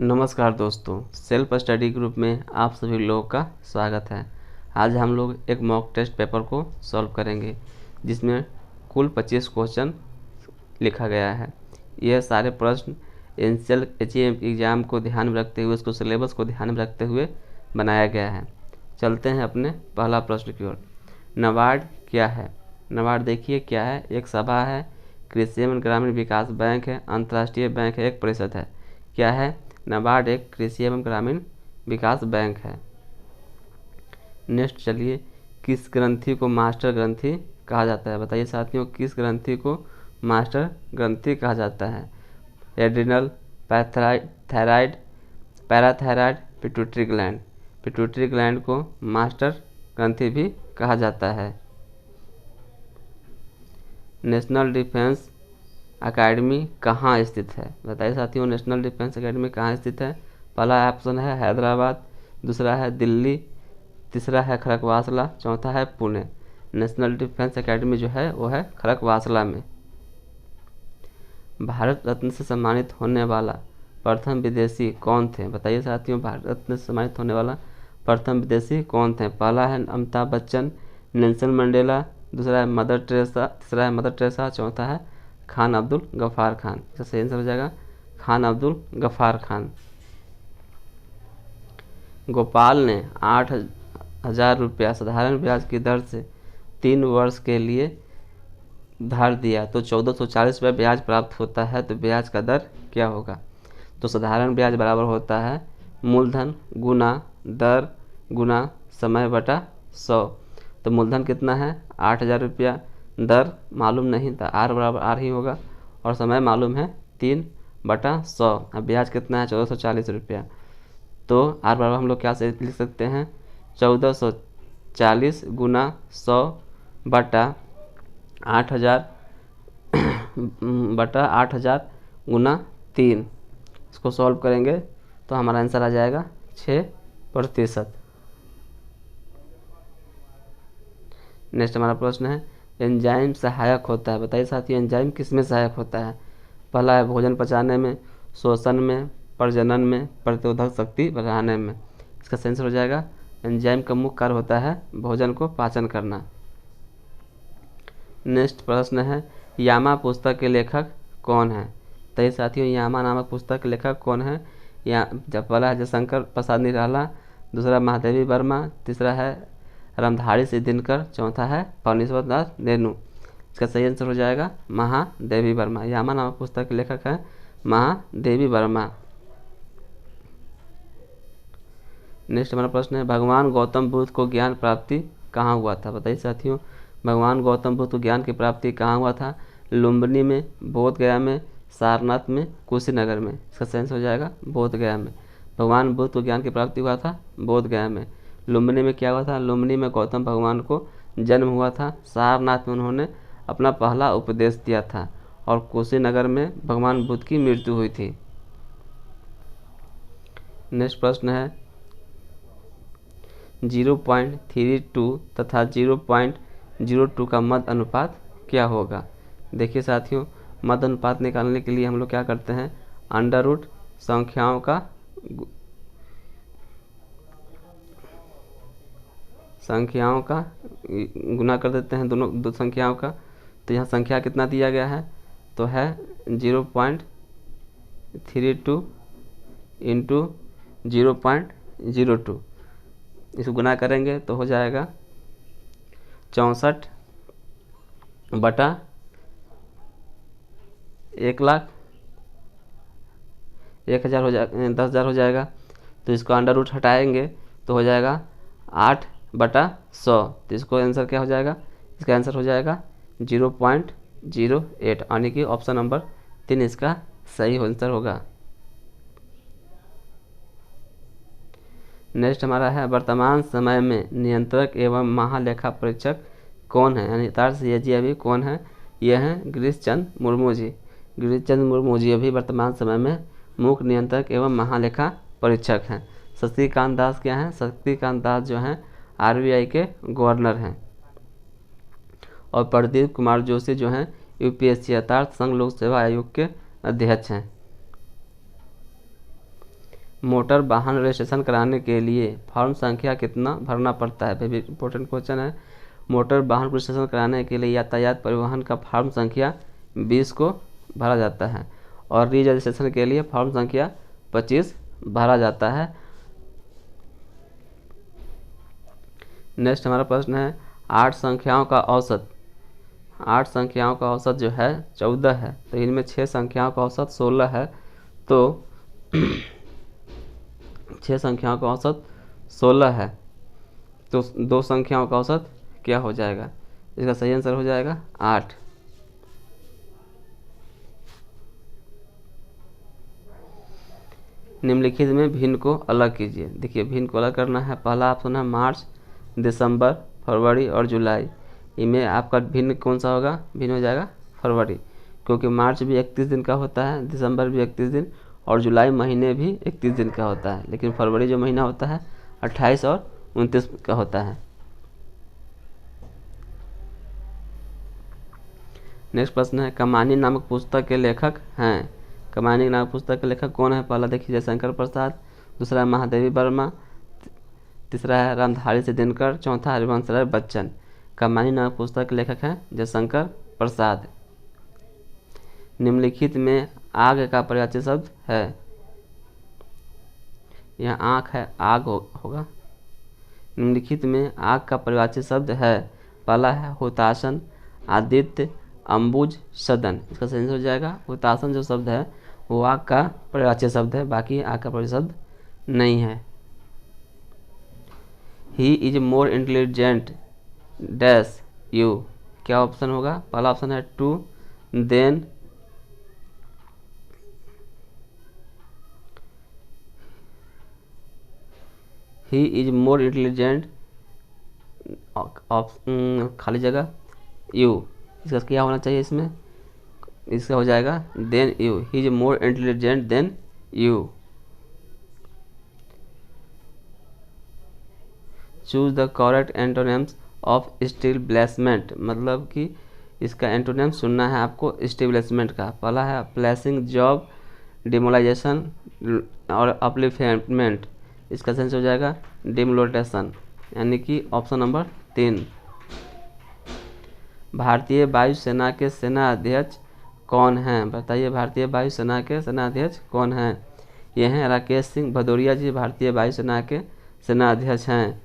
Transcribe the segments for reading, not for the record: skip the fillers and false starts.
नमस्कार दोस्तों, self study group में आप सभी लोगों का स्वागत है। आज हम लोग एक मॉक टेस्ट पेपर को सॉल्व करेंगे जिसमें कुल 25 क्वेश्चन लिखा गया है। यह सारे प्रश्न एनसीएल एचईएम एग्ज़ाम को ध्यान में रखते हुए, उसको सिलेबस को ध्यान में रखते हुए बनाया गया है। चलते हैं अपने पहला प्रश्न की ओर। नाबार्ड क्या है? नाबार्ड देखिए क्या है। एक सभा है, कृषि एवं ग्रामीण विकास बैंक है, अंतर्राष्ट्रीय बैंक है, एक परिषद है। क्या है? नाबार्ड एक कृषि एवं ग्रामीण विकास बैंक है। नेक्स्ट चलिए, किस ग्रंथि को मास्टर ग्रंथि कहा जाता है? बताइए साथियों, किस ग्रंथि को मास्टर ग्रंथि कहा जाता है? Adrenal, thyroid, parathyroid, pituitary gland. Pituitary gland को मास्टर ग्रंथि भी कहा जाता है। नेशनल डिफेंस अकेडमी कहाँ स्थित है? बताइए साथियों, नेशनल डिफेंस अकेडमी कहाँ स्थित है? पहला ऑप्शन है हैदराबाद, दूसरा है दिल्ली, तीसरा है खड़गवासला, चौथा है पुणे। नेशनल डिफेंस अकेडमी जो है वो है खड़गवासला में। भारत रत्न से सम्मानित होने वाला प्रथम विदेशी कौन थे? बताइए साथियों, भारत रत्न से सम्मानित होने वाला प्रथम विदेशी कौन थे? पहला है अमिताभ बच्चन, नेल्सन मंडेला, दूसरा है मदर टेरेसा, तीसरा है मदर टेरेसा, चौथा है खान अब्दुल गफ़ार खान। इसका सही आंसर हो जाएगा खान अब्दुल गफ़ार खान। गोपाल ने 8,000 रुपया साधारण ब्याज की दर से 3 वर्ष के लिए उधार दिया तो 1440 रुपये ब्याज प्राप्त होता है, तो ब्याज का दर क्या होगा? तो साधारण ब्याज बराबर होता है मूलधन गुना दर गुना समय बटा 100। तो मूलधन कितना है? 8,000 रुपया, दर मालूम नहीं था, आर बराबर आर ही होगा, और समय मालूम है 3/100। अब ब्याज कितना है? 1440 रुपया। तो आर बराबर हम लोग क्या से लिख सकते हैं? 1440 गुना 100 बटा 8,000 बटा 8,000 गुना 3। इसको सॉल्व करेंगे तो हमारा आंसर आ जाएगा 6%। नेक्स्ट हमारा प्रश्न है, एंजाइम सहायक होता है। बताइए साथियों, एंजाइम किस में सहायक होता है? पहला है भोजन पचाने में, शोषण में, प्रजनन में, प्रतिरोधक शक्ति बढ़ाने में। इसका सही आंसर हो जाएगा, एंजाइम का मुख्य कार्य होता है भोजन को पाचन करना। नेक्स्ट प्रश्न है, यामा पुस्तक के लेखक कौन है? बताइए साथियों, यामा नामक पुस्तक के लेखक कौन है? पहला है जयशंकर प्रसाद निराला, दूसरा महादेवी वर्मा, तीसरा है रामधारी सिंह दिनकर, चौथा है फणीश्वर दास नेनू। इसका सही आंसर हो जाएगा महादेवी वर्मा। यामा नामक पुस्तक के लेखक है महादेवी वर्मा। नेक्स्ट हमारा प्रश्न है, भगवान गौतम बुद्ध को ज्ञान प्राप्ति कहाँ हुआ था? बताइए साथियों, भगवान गौतम बुद्ध को ज्ञान की प्राप्ति कहाँ हुआ था? लुम्बिनी में, बोध गया में, सारनाथ में, कुशीनगर में। इसका सही आंसर हो जाएगा बोध गया में। भगवान बुद्ध को ज्ञान की प्राप्ति हुआ था बोध गया में। लुम्बिनी में क्या हुआ था? लुम्बिनी में गौतम भगवान को जन्म हुआ था। सारनाथ में उन्होंने अपना पहला उपदेश दिया था, और कुशीनगर में भगवान बुद्ध की मृत्यु हुई थी। नेक्स्ट प्रश्न है, 0.32 तथा 0.02 का मध्य अनुपात क्या होगा? देखिए साथियों, मध्य अनुपात निकालने के लिए हम लोग क्या करते हैं? अंडर रूट संख्याओं का गुना कर देते हैं, दोनों दो संख्याओं का। तो यहाँ संख्या कितना दिया गया है? तो है 0.32 इंटू 0.02। इसको गुना करेंगे तो हो जाएगा 64 बटा 1,00,000 हो जाएगा, 10,000 हो जाएगा। तो इसको अंडर रूट हटाएंगे तो हो जाएगा 8/100। तो इसको आंसर क्या हो जाएगा? इसका आंसर हो जाएगा 0.08, यानी कि ऑप्शन नंबर 3 इसका सही आंसर होगा। नेक्स्ट हमारा है, वर्तमान समय में नियंत्रक एवं महालेखा परीक्षक कौन है? यानी यथार्थ से जी अभी कौन है? यह हैं गिरीश चंद्र मुर्मू जी। गिरीश चंद्र मुर्मू जी अभी वर्तमान समय में मुख्य नियंत्रक एवं महालेखा परीक्षक हैं। शक्तिकांत दास क्या हैं? शक्तिकांत दास जो हैं आरबीआई के गवर्नर हैं। और प्रदीप कुमार जोशी जो हैं यूपीएससी अर्थात संघ लोक सेवा आयोग के अध्यक्ष हैं। मोटर वाहन रजिस्ट्रेशन कराने के लिए फॉर्म संख्या कितना भरना पड़ता है? वेरी इंपॉर्टेंट क्वेश्चन है। मोटर वाहन रजिस्ट्रेशन कराने के लिए यातायात परिवहन का फॉर्म संख्या 20 को भरा जाता है और री रजिस्ट्रेशन के लिए फॉर्म संख्या 25 भरा जाता है। नेक्स्ट हमारा प्रश्न है 8 संख्याओं का औसत। 8 संख्याओं का औसत जो है 14 है, तो इनमें 6 संख्याओं का औसत 16 है, तो 6 संख्याओं का औसत 16 है, तो 2 संख्याओं का औसत क्या हो जाएगा? इसका सही आंसर हो जाएगा 8। निम्नलिखित में भिन्न को अलग कीजिए। देखिए भिन्न को अलग करना है। पहला ऑप्शन है मार्च, दिसंबर, फरवरी और जुलाई। इनमें आपका भिन्न कौन सा होगा? भिन्न हो जाएगा फरवरी, क्योंकि मार्च भी 31 दिन का होता है, दिसंबर भी 31 दिन और जुलाई महीने भी 31 दिन का होता है, लेकिन फरवरी जो महीना होता है 28 और 29 का होता है। नेक्स्ट प्रश्न है कमानी नामक पुस्तक के लेखक हैं। कमानी नामक पुस्तक के लेखक कौन है? पहला देखिए जयशंकर प्रसाद, दूसरा महादेवी वर्मा, तीसरा है रामधारी सिंह दिनकर, चौथा हरिवंश राय बच्चन। कमानी नामक पुस्तक के लेखक हैं जयशंकर प्रसाद। निम्नलिखित में आग का पर्यायवाची शब्द है। यहाँ आँख है, आग होगा। निम्नलिखित में आग का पर्यायवाची शब्द है। पहला है हुतासन, आदित्य, अंबुज, सदन। इसका सही हो जाएगा हुतासन जो शब्द है वो आग का पर्यायवाची शब्द है, बाकी आग का पर्यायवाची शब्द नहीं है। He is more intelligent dash you. क्या ऑप्शन होगा? पहला ऑप्शन है to, then, he is more intelligent खाली जगह यू। इसका क्या होना चाहिए इसमें? इसका हो जाएगा then you. He is more intelligent than you. Choose the correct antonyms of establishment. मतलब कि इसका एंटोनिम्स चुनना है आपको स्टेब्लिशमेंट का। पहला है प्लेसिंग, जॉब, डिमोलाइजेशन और अपलिफ्टमेंट। इसका सेंस हो जाएगा डिमोलेटेशन, यानी कि ऑप्शन नंबर 3। भारतीय वायुसेना के सेनाध्यक्ष कौन हैं? बताइए भारतीय वायुसेना के सेनाध्यक्ष कौन हैं? ये हैं राकेश सिंह भदौरिया जी, भारतीय वायुसेना के सेनाध्यक्ष हैं।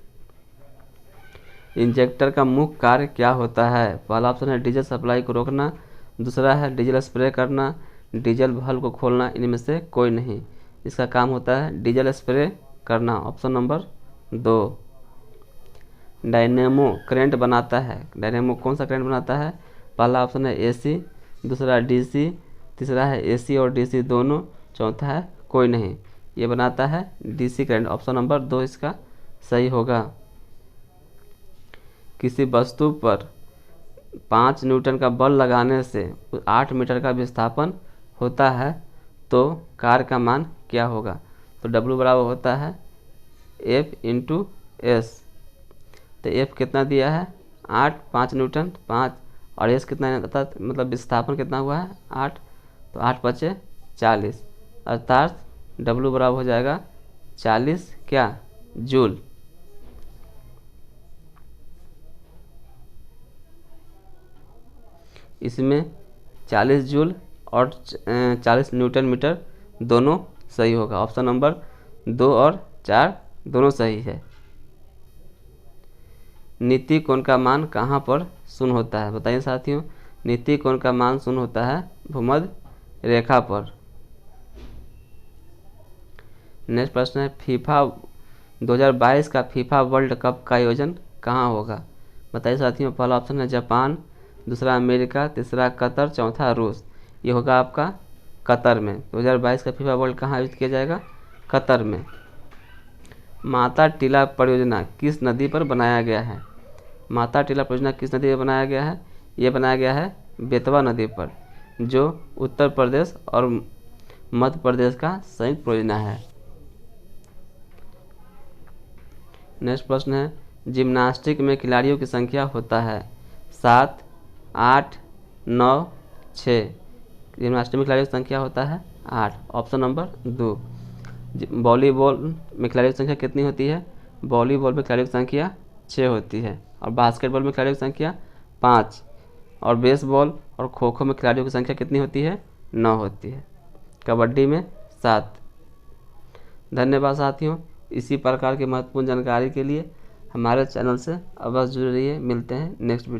इंजेक्टर का मुख्य कार्य क्या होता है? पहला ऑप्शन है डीजल सप्लाई को रोकना, दूसरा है डीजल स्प्रे करना, डीजल वाल्व को खोलना। इनमें से कोई नहीं। इसका काम होता है डीजल स्प्रे करना, ऑप्शन नंबर 2। डायनेमो करंट बनाता है। डायनेमो कौन सा करंट बनाता है? पहला ऑप्शन है एसी, दूसरा डीसी, तीसरा है एसी और डीसी दोनों, चौथा है कोई नहीं। ये बनाता है डीसी करंट, ऑप्शन नंबर 2 इसका सही होगा। किसी वस्तु पर 5 न्यूटन का बल लगाने से 8 मीटर का विस्थापन होता है, तो कार का मान क्या होगा? तो W बराबर होता है F इंटू एस। तो F कितना दिया है? 8, 5 न्यूटन 5 और S कितना है? मतलब विस्थापन कितना हुआ है? 8, तो 8 × 40, अर्थात W बराबर हो जाएगा 40 क्या? जूल। इसमें 40 जूल और 40 न्यूटन मीटर दोनों सही होगा। ऑप्शन नंबर 2 और 4 दोनों सही है। नीति कोण का मान कहाँ पर शून्य होता है? बताइए साथियों, नीति कोण का मान शून्य होता है भूमध्य रेखा पर। नेक्स्ट प्रश्न है फीफा 2022 का फीफा वर्ल्ड कप का आयोजन कहाँ होगा? बताइए साथियों, पहला ऑप्शन है जापान, दूसरा अमेरिका, तीसरा कतर, चौथा रूस। ये होगा आपका कतर में। 2022 का फीफा वर्ल्ड कहाँ आयोजित किया जाएगा? कतर में। माता टीला परियोजना किस नदी पर बनाया गया है? माता टीला परियोजना किस नदी पर बनाया गया है? ये बनाया गया है बेतवा नदी पर, जो उत्तर प्रदेश और मध्य प्रदेश का संयुक्त परियोजना है। नेक्स्ट प्रश्न है जिम्नास्टिक में खिलाड़ियों की संख्या होता है 7, 8, 9, 6। जिम्नास्टिक में खिलाड़ियों की संख्या होता है 8, ऑप्शन नंबर 2। वॉलीबॉल में खिलाड़ियों की संख्या कितनी होती है? वॉलीबॉल में खिलाड़ियों की संख्या 6 होती है, और बास्केटबॉल में खिलाड़ियों की संख्या 5, और बेसबॉल और खो खो में खिलाड़ियों की संख्या कितनी होती है? 9 होती है। कबड्डी में 7। धन्यवाद साथियों। इसी प्रकार की महत्वपूर्ण जानकारी के लिए हमारे चैनल से अवश्य जुड़े रहिए। मिलते हैं नेक्स्ट वीडियो।